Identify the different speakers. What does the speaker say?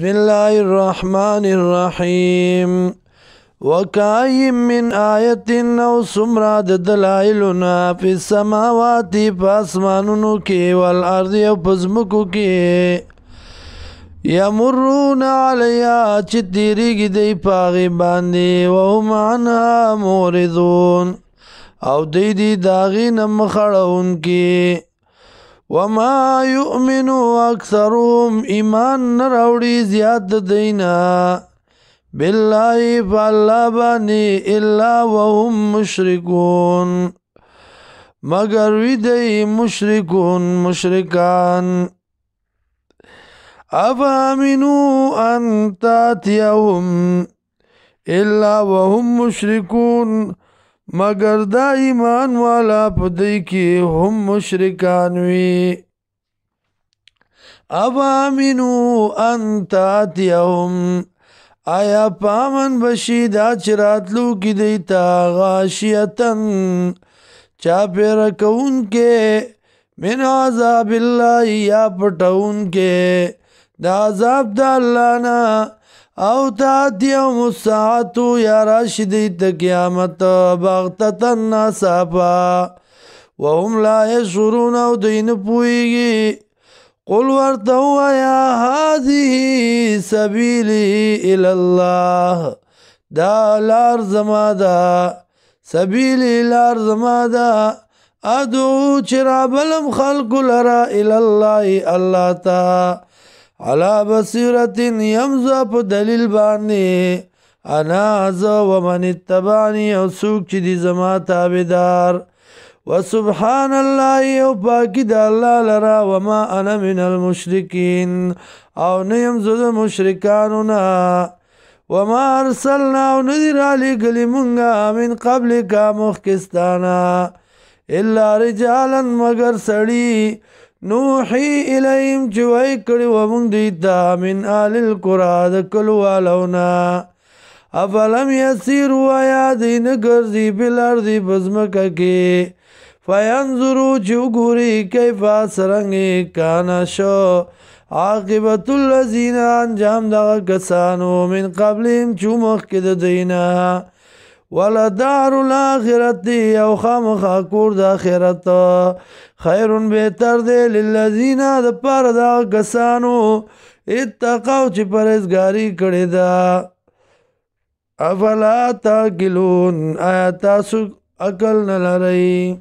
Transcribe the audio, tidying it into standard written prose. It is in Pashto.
Speaker 1: بسم الله الرحمن الرحیم وَكَأَيٍّ مِّنْ آیَةٍ او سمرا د دلائلنا فی السماوات پاسمانونو کې والارض او پزمکو کې یمرون علیها چې تیریږي دی پاغي باندې وهم عنها معرضون او دی داغي نه مخړون کې وما یؤمن اکثرهم ایمان نراوړي زیات دینا بالله فالله بانی الا وهم مشرکون مگر وی دی مشرکون مشرکان افامنوا ان تاتيهم الا وهم مشرکون مگر دا ایمان والا پدی کی هم مشرکان وی افامنوا ان تاتيهم آیا پامن بشیدا چراتلو کی دیتا غاشیتن چاپیر کون کے من عذاب اللہ یا پٹون کے دا عذاب دا اللہ نا او تاتیهم الساعتو یا راشدیت قیامت باغتتن ناساپا وهم لا یشعرون او دین پوئیگی قل ورتو یا هذه سبیلی الاللہ دا لار زمادا سبیلی لار زمادا ادعو چرابلم خلق لرا الاللہ اللہ تا علا بصیرت یمزا پا دلیل بانی انا ازا ومن اتبانی او سوک چی دی زما تابدار وسبحان اللہ او پاکی دا اللہ لرا وما انا من المشرکین او نیم زد مشرکانونا وما ارسلنا او ندر علی گلی منگا من قبل کا مخکستانا الا رجالا مگر سڑی نوحی الہیم چوائی کڑی ومنگ دیتا من آل القرآن کلوالونا افلم یسیرو آیا دین گرزی بالارضی بزمکا کی فینظرو چو گوری کیفا سرنگی کانا شو عاقبت اللذین انجام دغا کسانو من قبلیم چو مخکد دینا ولدار الاخرتی او خامخاکور دا آخرت خیرون بہتر دے للذین دا پار دا کسانو اتقاو چی پرزگاری کڑی دا افلا تاکلون آیا تاسو عقل نلرئی